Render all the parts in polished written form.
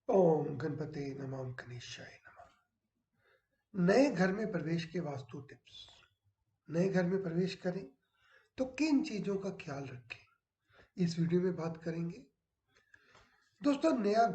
ओम गणपते नमः गणेशाय नमः। नए घर में प्रवेश के वास्तु टिप्स। नए घर में प्रवेश करें तो किन चीजों का ख्याल रखें, इस वीडियो में बात करेंगे। दोस्तों, नया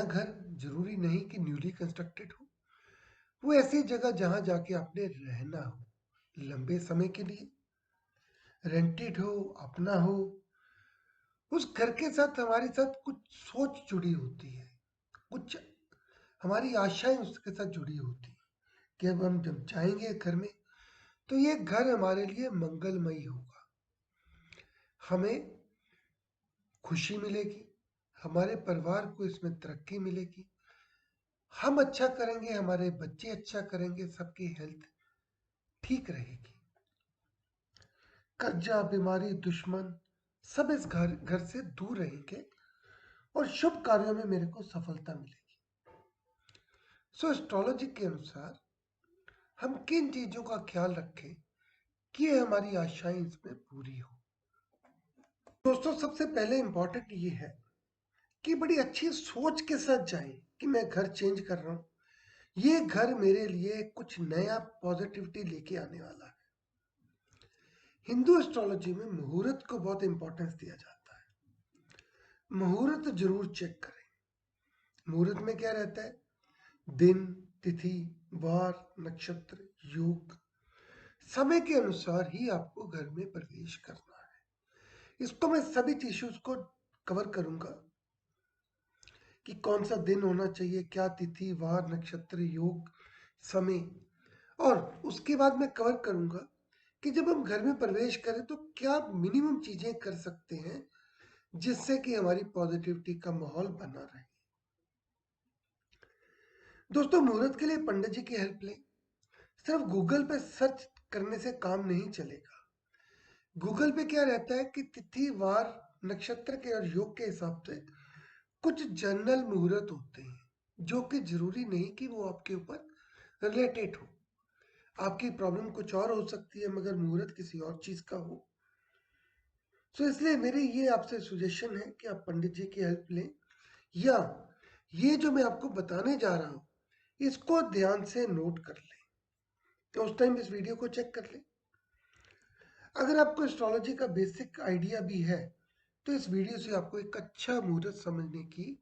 घर जरूरी नहीं कि न्यूली कंस्ट्रक्टेड हो। वो ऐसी जगह जहां जाके आपने रहना हो लंबे समय के लिए, रेंटेड हो, अपना हो। उस घर के साथ हमारे साथ कुछ सोच जुड़ी होती है, कुछ हमारी आशाएं उसके साथ जुड़ी होती है कि अब हम जब जाएंगे घर में तो ये घर हमारे लिए मंगलमयी होगा। हमें खुशी मिलेगी, हमारे परिवार को इसमें तरक्की मिलेगी। हम अच्छा करेंगे, हमारे बच्चे अच्छा करेंगे, सबकी हेल्थ ठीक रहेगी। कर्जा, बीमारी, दुश्मन सब इस घर से दूर रहेंगे और शुभ कार्यों में मेरे को सफलता मिलेगी। सो एस्ट्रोलॉजी के अनुसार हम किन चीजों का ख्याल रखें कि हमारी आशाएं इसमें पूरी हो। दोस्तों, सबसे पहले इंपॉर्टेंट ये है कि बड़ी अच्छी सोच के साथ जाएं कि मैं घर चेंज कर रहा हूं, ये घर मेरे लिए कुछ नया पॉजिटिविटी लेके आने वाला है। हिंदू एस्ट्रोलॉजी में मुहूर्त को बहुत इंपॉर्टेंस दिया जाता है। मुहूर्त जरूर चेक करें। मुहूर्त में क्या रहता है? दिन, तिथि, वार, नक्षत्र, योग, समय के अनुसार ही आपको घर में प्रवेश करना है। इसको मैं सभी इश्यूज को कवर करूंगा कि कौन सा दिन होना चाहिए, क्या तिथि, वार, नक्षत्र, योग, समय। और उसके बाद मैं कवर करूंगा कि जब हम घर में प्रवेश करें तो क्या मिनिमम चीजें कर सकते हैं जिससे कि हमारी पॉजिटिविटी का माहौल बना रहे। दोस्तों, मुहूर्त के लिए पंडित जी की हेल्प लें। सिर्फ गूगल पे सर्च करने से काम नहीं चलेगा। गूगल पे क्या रहता है कि तिथि, वार, नक्षत्र के और योग के हिसाब से कुछ जनरल मुहूर्त होते हैं जो कि जरूरी नहीं कि वो आपके ऊपर रिलेटेड हो। आपकी प्रॉब्लम कुछ और हो सकती है मगर मुहूर्त किसी और चीज का हो। तो इसलिए मेरी ये आपसे सुजेशन है कि आप पंडित जी की हेल्प लें, या ये जो मैं आपको बताने जा रहा हूं इसको ध्यान से नोट कर लें। तो उस टाइम इस वीडियो को चेक कर लें। अगर आपको एस्ट्रोलॉजी का बेसिक आइडिया भी है तो इस वीडियो से आपको एक अच्छा मुहूर्त समझने की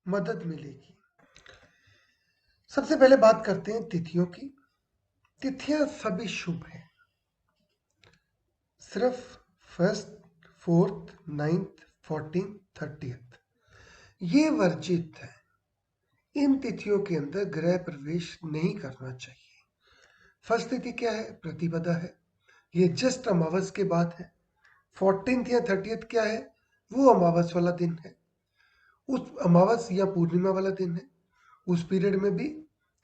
मदद मिलेगी। सबसे पहले बात करते हैं तिथियों की। तिथियां सभी शुभ हैं, सिर्फ फर्स्ट, फोर्थ, नाइन्थ, 14, 30 ये वर्जित है। इन तिथियों के अंदर ग्रह प्रवेश नहीं करना चाहिए। फर्स्ट तिथि क्या है? प्रतिपदा है, ये जस्ट अमावस के बाद है। 14th या 30th क्या है? वो अमावस वाला दिन है, उस अमावस या पूर्णिमा वाला दिन है। उस पीरियड में भी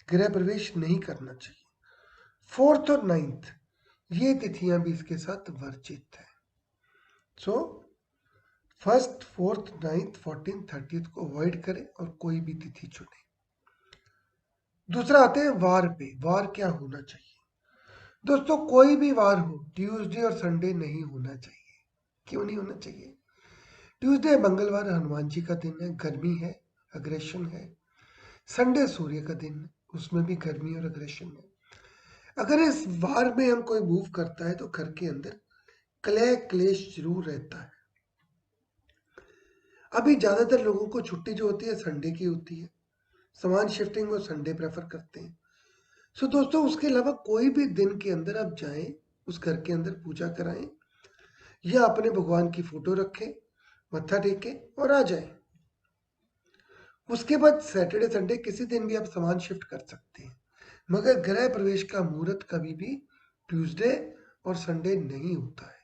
गृह प्रवेश नहीं करना चाहिए। फोर्थ और नाइन्थ ये तिथियां भी इसके साथ वर्जित है। सो फर्स्ट, फोर्थ, नाइन्थ, 14, 30 को अवॉइड करें और कोई भी तिथि चुने। दूसरा आते हैं वार पे। वार क्या होना चाहिए? दोस्तों, कोई भी वार हो, ट्यूसडे और संडे नहीं होना चाहिए। क्यों नहीं होना चाहिए? ट्यूसडे मंगलवार हनुमान जी का दिन है, गर्मी है, अग्रेशन है। संडे सूर्य का दिन है, उसमें भी गर्मी और अग्रेशन है। अगर इस वार में हम कोई मूव करता है तो घर के अंदर कलह क्लेश जरूर रहता है। अभी ज्यादातर लोगों को छुट्टी जो होती है संडे की होती है, सामान शिफ्टिंग वो संडे प्रेफर करते हैं। सो दोस्तों, उसके अलावा कोई भी दिन के अंदर आप जाएं, उस घर के अंदर पूजा कराएं या अपने भगवान की फोटो रखें, मत्था टेकें और आ जाएं। उसके बाद सैटरडे संडे किसी दिन भी आप सामान शिफ्ट कर सकते हैं, मगर गृह प्रवेश का मुहूर्त कभी भी ट्यूसडे और संडे नहीं होता है।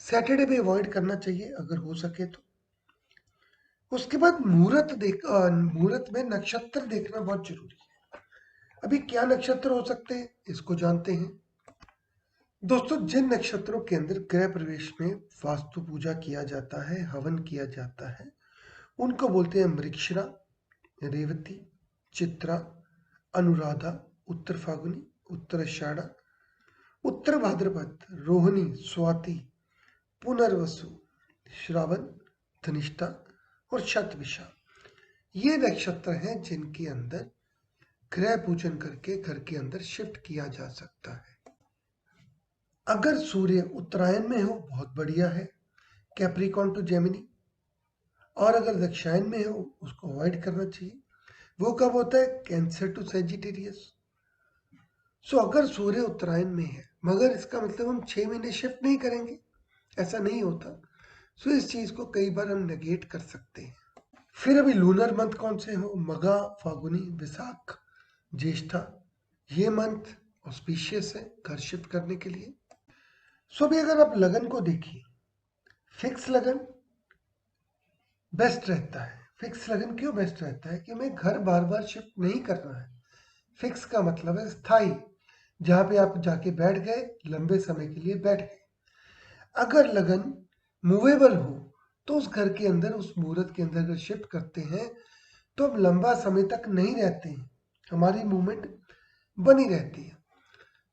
सैटरडे भी अवॉइड करना चाहिए अगर हो सके तो। उसके बाद मुहूर्त में नक्षत्र देखना बहुत जरूरी है। अभी क्या नक्षत्र हो सकते हैं इसको जानते हैं। दोस्तों, जिन नक्षत्रों के अंदर गृह प्रवेश में वास्तु पूजा किया जाता है, हवन किया जाता है, उनको बोलते हैं मृगशिरा, रेवती, चित्रा, अनुराधा, उत्तर फागुनी, उत्तराषाढ़, उत्तर भाद्रपद, रोहिणी, स्वाति, पुनर्वसु, श्रावण, धनिष्ठा और शतभिषा, ये नक्षत्र हैं जिनके अंदर ग्रह पूजन करके घर के अंदर शिफ्ट किया जा सकता है। अगर सूर्य उत्तरायण में हो बहुत बढ़िया है, कैप्रिकॉर्न टू जेमिनी, और अगर दक्षिणायन में हो उसको अवॉइड करना चाहिए। वो कब होता है? Cancer to Sagittarius. सो अगर सूर्य उत्तरायण में है, मगर इसका मतलब हम 6 महीने शिफ्ट नहीं करेंगे, ऐसा नहीं होता। सो इस चीज को कई बार हम नेगेट कर सकते हैं। फिर अभी लूनर मंथ कौन से हो? मघा, फागुनी, विशाख, ज्येष्ठा, ये मंथ ऑस्पिशियस है घर शिफ्ट करने के लिए। सो अभी अगर आप लगन को देखिए, फिक्स लगन बेस्ट रहता है। फिक्स लगन क्यों बेस्ट रहता है? कि हमें घर बार बार शिफ्ट नहीं करना है। फिक्स का मतलब है स्थायी, जहां पे आप जाके बैठ गए, लंबे समय के लिए बैठ गए। अगर लगन मूवेबल हो तो उस घर के अंदर, उस मुहूर्त के अंदर अगर शिफ्ट करते हैं तो हम लंबा समय तक नहीं रहते हैं, हमारी मूवमेंट बनी रहती है।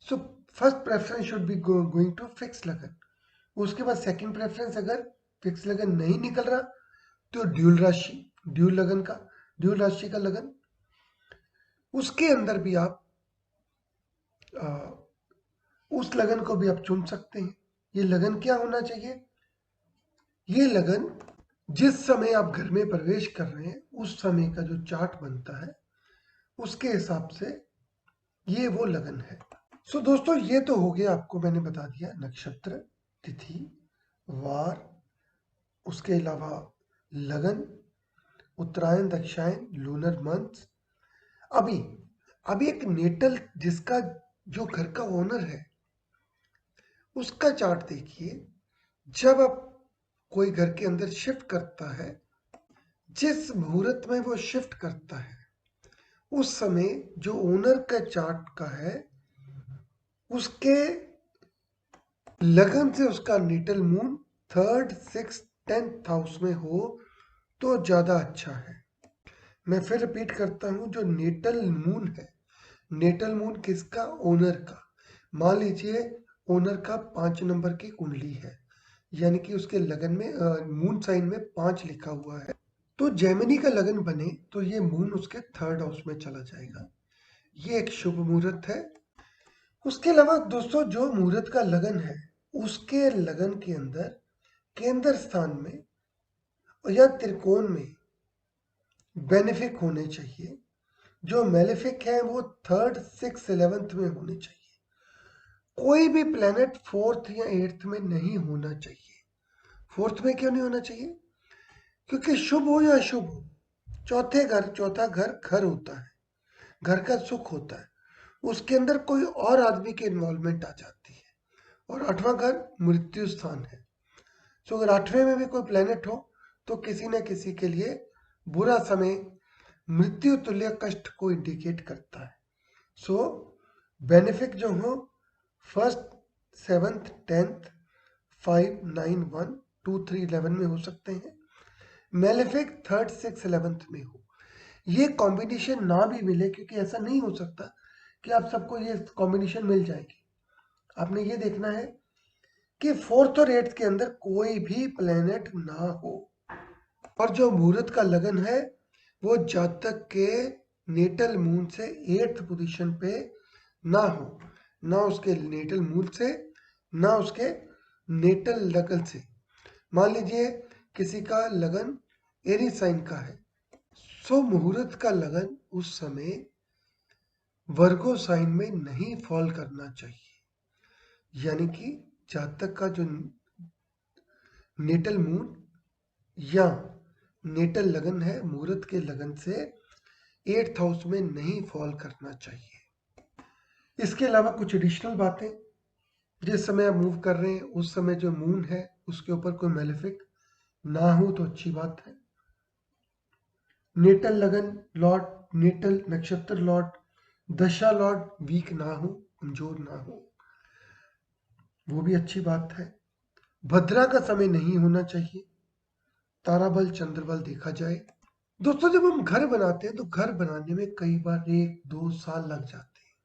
So first preference should be going to fix लगन। उसके बाद सेकंड प्रेफरेंस, अगर फिक्स लगन नहीं निकल रहा तो ड्यूल राशि, ड्यूल राशि का लगन, उसके अंदर भी आप उस लगन को भी आप चुन सकते हैं। ये लगन क्या होना चाहिए? ये लगन जिस समय आप घर में प्रवेश कर रहे हैं उस समय का जो चार्ट बनता है उसके हिसाब से ये वो लगन है। सो दोस्तों, ये तो हो गया, आपको मैंने बता दिया नक्षत्र, तिथि, वार, उसके अलावा लगन, उत्तरायण, दक्षिणायन, लूनर मंथ। अभी अभी एक नेटल, जिसका जो घर का ओनर है उसका चार्ट देखिए। जब आप कोई घर के अंदर शिफ्ट करता है, जिस मुहूर्त में वो शिफ्ट करता है उस समय जो ओनर का चार्ट का है उसके लगन से उसका natal moon 3rd, 6th, 10th house में हो तो ज्यादा अच्छा है। मैं फिर रिपीट करता हूं, जो नेटल मून है, नेटल मून किसका? ओनर का। मान लीजिए ओनर का 5 नंबर की कुंडली है, यानी कि उसके लगन में मून साइन में 5 लिखा हुआ है, तो जेमिनी का लगन बने तो ये मून उसके 3rd हाउस में चला जाएगा। ये एक शुभ मुहूर्त है। उसके अलावा दोस्तों, जो मुहूर्त का लगन है उसके लगन के अंदर केंद्र स्थान में या त्रिकोण में बेनिफिक होने चाहिए। जो मेलेफिक है वो 3rd, 6th, 11th में होने चाहिए। कोई भी प्लेनेट 4th या 8th में नहीं होना चाहिए। 4th में क्यों नहीं होना चाहिए? क्योंकि शुभ हो या अशुभ हो, चौथा घर घर होता है, घर का सुख होता है, उसके अंदर कोई और आदमी की इन्वॉल्वमेंट आ जाती है। और 8वां घर मृत्यु स्थान है। सो अगर 8वें में भी कोई प्लेनेट हो तो किसी न किसी के लिए बुरा समय, मृत्यु तुल्य कष्ट को इंडिकेट करता है। सो बेनिफिक जो हो 1st, 7th, 10th, 5, 9, 1, 2, 3, 11 में हो सकते हैं। मेलेफिक 3rd, 6th, 11th में हो। ये कॉम्बिनेशन ना भी मिले, क्योंकि ऐसा नहीं हो सकता कि आप सबको ये कॉम्बिनेशन मिल जाएगी। आपने ये देखना है कि 4th और 8th के अंदर कोई भी प्लेनेट ना हो, और जो मुहूर्त का लगन है वो जातक के नेटल मून से 8th पोजीशन पे ना हो, ना उसके नेटल मून से, ना उसके नेटल लगन से। मान लीजिए किसी का लगन एरी साइन का है, सो मुहूर्त का लगन उस समय वर्गो साइन में नहीं फॉल करना चाहिए। यानी कि जातक का जो नेटल मून या नेटल लगन है, मुहूर्त के लगन से 8th हाउस में नहीं फॉल करना चाहिए। इसके अलावा कुछ एडिशनल बातें, जिस समय आप मूव कर रहे हैं उस समय जो मून है उसके ऊपर कोई मेलेफिक ना हो तो अच्छी बात है। नेटल लगन लॉर्ड, नेटल नक्षत्र लॉर्ड, दशा लॉर्ड वीक ना हो, कमजोर ना हो, वो भी अच्छी बात है। भद्रा का समय नहीं होना चाहिए, ताराबल चंद्रबल देखा जाए। दोस्तों, जब हम घर बनाते हैं तो घर बनाने में कई बार 1-2 साल लग जाते हैं।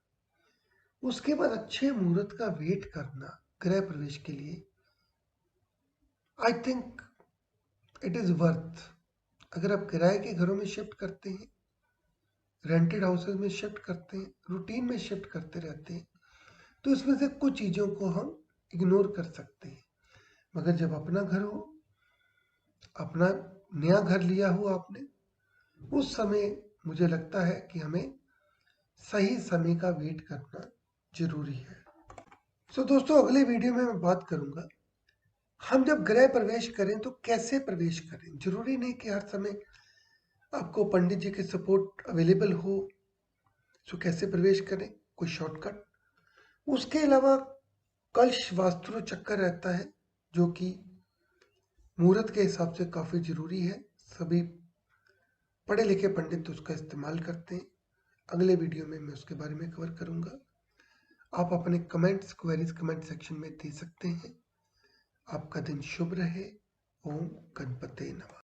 उसके बाद अच्छे मुहूर्त का वेट करना गृह प्रवेश के लिए, I think it is worth. अगर आप किराए के घरों में शिफ्ट करते हैं, रेंटेड हाउसेज में शिफ्ट करते हैं, रूटीन में शिफ्ट करते रहते हैं, तो इसमें से कुछ चीज़ों को हम इग्नोर कर सकते हैं। मगर जब अपना घर हो, अपना नया घर लिया हो आपने, उस समय मुझे लगता है कि हमें सही समय का वेट करना जरूरी है। दोस्तों, अगले वीडियो में मैं बात करूंगा हम जब गृह प्रवेश करें तो कैसे प्रवेश करें। जरूरी नहीं कि हर समय आपको पंडित जी के सपोर्ट अवेलेबल हो। कैसे प्रवेश करें, कोई शॉर्टकट। उसके अलावा कलश वास्तु चक्कर रहता है, जो कि मुहूर्त के हिसाब से काफी जरूरी है। सभी पढ़े लिखे पंडित उसका इस्तेमाल करते हैं। अगले वीडियो में मैं उसके बारे में कवर करूंगा। आप अपने कमेंट्स, क्वेरीज कमेंट सेक्शन में दे सकते हैं। आपका दिन शुभ रहे। ओम गणपते नमः।